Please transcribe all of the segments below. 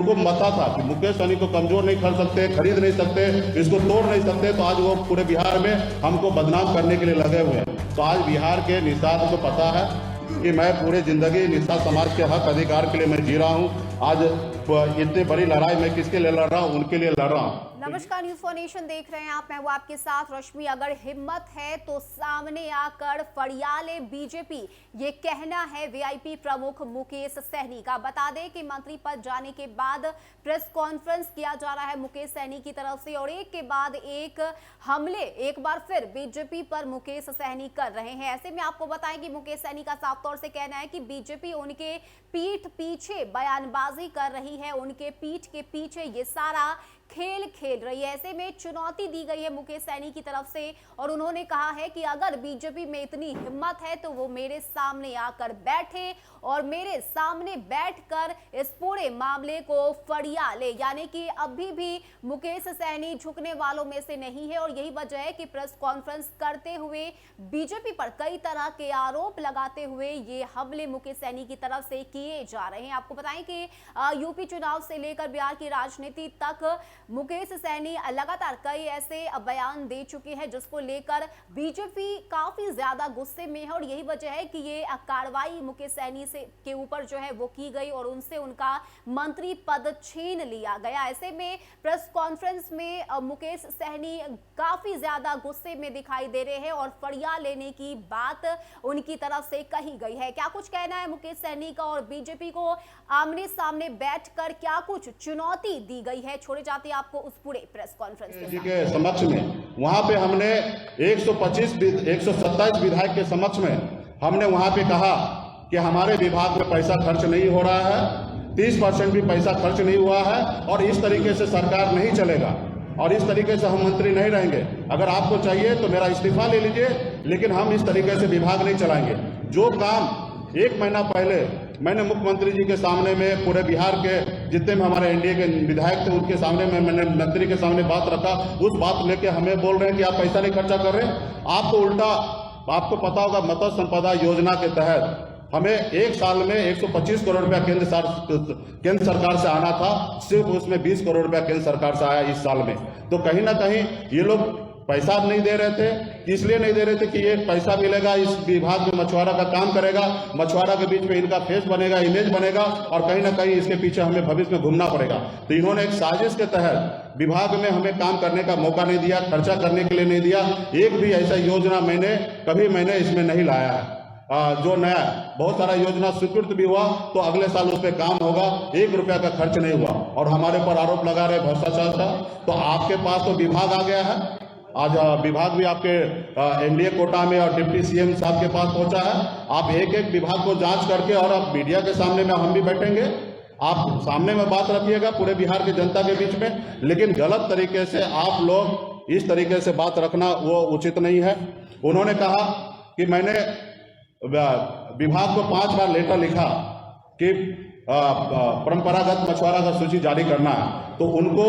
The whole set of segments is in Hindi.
उनको पता था कि मुकेश सहनी को कमजोर नहीं कर सकते, खरीद नहीं सकते, इसको तोड़ नहीं सकते, तो आज वो पूरे बिहार में हमको बदनाम करने के लिए लगे हुए हैं। तो आज बिहार के निषाद को पता है कि मैं पूरी जिंदगी निषाद समाज के हक अधिकार के लिए मैं जी रहा हूँ। आज इतनी बड़ी लड़ाई मैं किसके लिए लड़ रहा हूँ? उनके लिए लड़ रहा हूँ। नमस्कार, न्यूज़ फॉर नेशन देख रहे हैं आप। मैं वो आपके साथ रश्मि। अगर हिम्मत है तो सामने आकर फरियाले बीजेपी, ये कहना है वीआईपी प्रमुख मुकेश सहनी का। बता दें कि मंत्री पद जाने के बाद प्रेस कॉन्फ्रेंस किया जा रहा है मुकेश सहनी की तरफ से, और एक के बाद एक हमले एक बार फिर बीजेपी पर मुकेश सहनी कर रहे हैं। ऐसे में आपको बताएं कि मुकेश सहनी का साफ तौर से कहना है कि बीजेपी उनके पीठ पीछे बयानबाजी कर रही है, उनके पीठ के पीछे ये सारा खेल खेल रही है। ऐसे में चुनौती दी गई है मुकेश सहनी की तरफ से, और उन्होंने कहा है कि अगर बीजेपी में इतनी हिम्मत है तो वो मेरे सामने आकर बैठे और मेरे सामने बैठकर इस पूरे मामले को फड़िया ले। यानी कि अभी भी मुकेश सहनी झुकने वालों में से नहीं है, और यही वजह है कि प्रेस कॉन्फ्रेंस करते हुए बीजेपी पर कई तरह के आरोप लगाते हुए ये हमले मुकेश सहनी की तरफ से किए जा रहे हैं। आपको बताएं कि यूपी चुनाव से लेकर बिहार की राजनीति तक मुकेश सहनी लगातार कई ऐसे बयान दे चुके हैं जिसको लेकर बीजेपी काफी ज्यादा गुस्से में है, और यही वजह है कि ये कार्रवाई मुकेश सहनी से के ऊपर जो है वो की गई और उनसे उनका मंत्री पद छीन लिया गया। ऐसे में प्रेस कॉन्फ्रेंस में मुकेश सहनी काफी ज्यादा गुस्से में दिखाई दे रहे हैं और फड़िया लेने की बात उनकी तरफ से कही गई है। क्या कुछ कहना है मुकेश सहनी का, और बीजेपी को आमने सामने बैठकर क्या कुछ चुनौती दी गई है, छोड़े जाते आपको उस पूरे प्रेस कॉन्फ्रेंस के समक्ष में। वहां पे हमने 127 विधायक के समक्ष में हमने वहां पे कहा कि हमारे विभाग में पैसा खर्च नहीं हो रहा है, 30% भी पैसा खर्च नहीं हुआ है, और इस तरीके से सरकार नहीं चलेगा और इस तरीके से हम मंत्री नहीं रहेंगे। अगर आपको चाहिए तो मेरा इस्तीफा ले लीजिए, लेकिन हम इस तरीके से विभाग नहीं चलाएंगे। जो काम 1 महीना पहले मैंने मुख्यमंत्री जी के सामने में, पूरे बिहार के जितने भी हमारे एनडीए के विधायक थे उनके सामने में मैंने मंत्री के सामने बात रखा, उस बात लेके हमें बोल रहे हैं कि आप पैसा नहीं खर्चा कर रहे हैं। आप तो उल्टा, आपको पता होगा मत्स्य संपदा योजना के तहत हमें एक साल में 125 करोड़ रुपया केंद्र सरकार से आना था, सिर्फ उसमें 20 करोड़ रुपया केंद्र सरकार से आया इस साल में। तो कहीं ना कहीं ये लोग पैसा नहीं दे रहे थे, इसलिए नहीं दे रहे थे कि ये पैसा मिलेगा, इस विभाग में मछुआरा का काम करेगा, मछुआरा के बीच में इनका फेस बनेगा, इमेज बनेगा, और कहीं ना कहीं इसके पीछे हमें भविष्य में घूमना पड़ेगा। तो इन्होंने एक साजिश के तहत विभाग में हमें काम करने का मौका नहीं दिया, खर्चा करने के लिए नहीं दिया। एक भी ऐसा योजना मैंने इसमें नहीं लाया है। जो नया बहुत सारा योजना स्वीकृत भी हुआ तो अगले साल उस पर काम होगा, 1 रुपया का खर्च नहीं हुआ, और हमारे पर आरोप लगा रहे भ्रष्टाचार का। तो आपके पास तो विभाग आ गया है, आज विभाग भी आपके एनडीए कोटा में और डिप्टी सीएम साहब के पास पहुंचा है। आप एक एक विभाग को जांच करके, और अब मीडिया के सामने में हम भी बैठेंगे, आप सामने में बात रखिएगा पूरे बिहार की जनता के बीच में, लेकिन गलत तरीके से आप लोग इस तरीके से बात रखना वो उचित नहीं है। उन्होंने कहा कि मैंने विभाग को 5 बार लेटर लिखा कि परंपरागत मछुआरा का सूची जारी करना है, तो उनको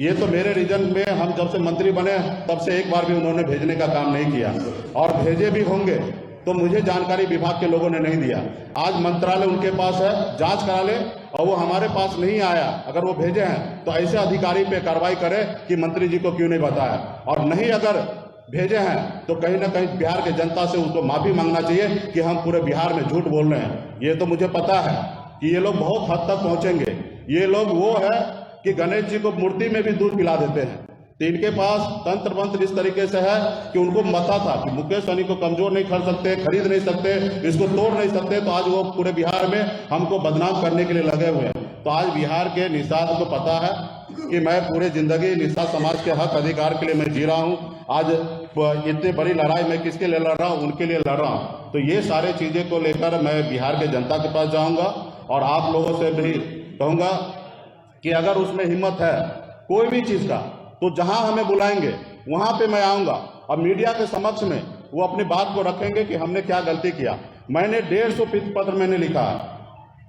ये तो मेरे रीजन में हम जब से मंत्री बने तब से एक बार भी उन्होंने भेजने का काम नहीं किया, और भेजे भी होंगे तो मुझे जानकारी विभाग के लोगों ने नहीं दिया। आज मंत्रालय उनके पास है, जांच करा ले, और वो हमारे पास नहीं आया। अगर वो भेजे हैं तो ऐसे अधिकारी पे कार्रवाई करे कि मंत्री जी को क्यों नहीं बताया, और नहीं अगर भेजे हैं तो कहीं ना कहीं बिहार के जनता से उसको माफी मांगना चाहिए कि हम पूरे बिहार में झूठ बोल रहे हैं। ये तो मुझे पता है कि ये लोग बहुत हद तक पहुंचेंगे। ये लोग वो है कि गणेश जी को मूर्ति में भी दूध पिला देते हैं। तो इनके पास तंत्र मंत्र इस तरीके से है कि उनको पता था कि मुकेश सहनी को कमजोर नहीं कर सकते, खरीद नहीं सकते, इसको तोड़ नहीं सकते, तो आज वो पूरे बिहार में हमको बदनाम करने के लिए लगे हुए हैं। तो आज बिहार के निषाद को पता है कि मैं पूरे जिंदगी निषाद समाज के हक अधिकार के लिए मैं जी रहा हूँ। आज इतनी बड़ी लड़ाई मैं किसके लिए लड़ रहा हूँ? उनके लिए लड़ रहा हूँ। तो ये सारे चीजें को लेकर मैं बिहार के जनता के पास जाऊंगा, और आप लोगों से भी कहूंगा कि अगर उसमें हिम्मत है कोई भी चीज का, तो जहां हमें बुलाएंगे वहां पे मैं आऊंगा, और मीडिया के समक्ष में वो अपनी बात को रखेंगे कि हमने क्या गलती किया। मैंने 150 पत्र मैंने लिखा है,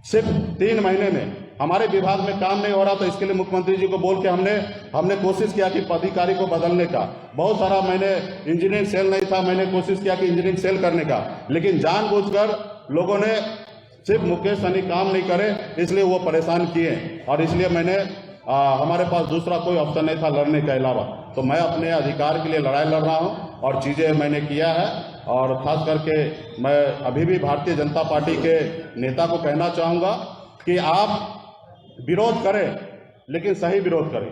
सिर्फ 3 महीने में हमारे विभाग में काम नहीं हो रहा, तो इसके लिए मुख्यमंत्री जी को बोल के हमने कोशिश किया कि पदाधिकारी को बदलने का। बहुत सारा मैंने इंजीनियरिंग सेल नहीं था, मैंने कोशिश किया कि इंजीनियरिंग सेल करने का, लेकिन जानबूझकर लोगों ने सिर्फ मुकेश सहनी काम नहीं करे इसलिए वो परेशान किए, और इसलिए मैंने हमारे पास दूसरा कोई ऑप्शन नहीं था लड़ने के अलावा, तो मैं अपने अधिकार के लिए लड़ाई लड़ रहा हूँ और चीज़ें मैंने किया है। और खास करके मैं अभी भी भारतीय जनता पार्टी के नेता को कहना चाहूँगा कि आप विरोध करें लेकिन सही विरोध करें,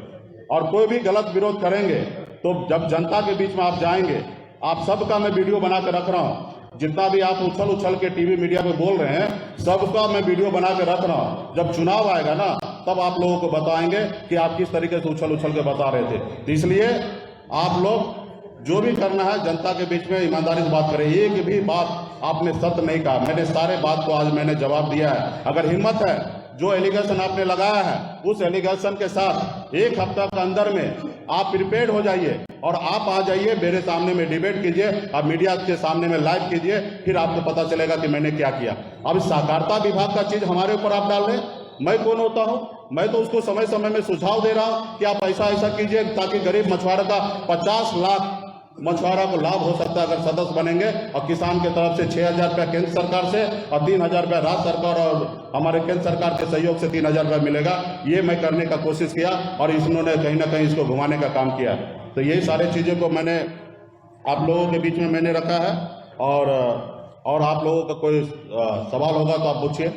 और कोई भी गलत विरोध करेंगे तो जब जनता के बीच में आप जाएंगे, आप सबका मैं वीडियो बना के रख रहा हूँ, जितना भी आप उछल उछल के टीवी मीडिया पे बोल रहे हैं सबका मैं वीडियो बना के रख रहा हूँ। जब चुनाव आएगा ना तब आप लोगों को बताएंगे कि आप किस तरीके से उछल उछल के बता रहे थे। तो इसलिए आप लोग जो भी करना है जनता के बीच में ईमानदारी से बात करें। एक भी बात आपने सत्य नहीं कहा, मैंने सारे बात को आज मैंने जवाब दिया है। अगर हिम्मत है, जो एलिगेशन आपने लगाया है उस एलिगेशन के साथ एक हफ्ता के अंदर में आप प्रिपेयर्ड हो जाइए और आप आ जाइए, मेरे सामने में डिबेट कीजिए, आप मीडिया के सामने में लाइव कीजिए, फिर आपको पता चलेगा कि मैंने क्या किया। अब इस सहकारिता विभाग का चीज हमारे ऊपर आप डाल रहे, मैं कौन होता हूं? मैं तो उसको समय समय में सुझाव दे रहा हूं कि आप ऐसा कीजिए ताकि गरीब मछुआरा का 50 लाख मछुआरा को लाभ हो सकता है अगर सदस्य बनेंगे, और किसान की तरफ से 6,000 रुपया केंद्र सरकार से और 3,000 रुपया राज्य सरकार और हमारे केंद्र सरकार के सहयोग से 3,000 रुपया मिलेगा। ये मैं करने का कोशिश किया और इन्होंने कहीं ना कहीं इसको घुमाने का काम किया। तो यही सारी चीज़ों को मैंने आप लोगों के बीच में मैंने रखा है, और आप लोगों का कोई सवाल होगा तो आप पूछिए।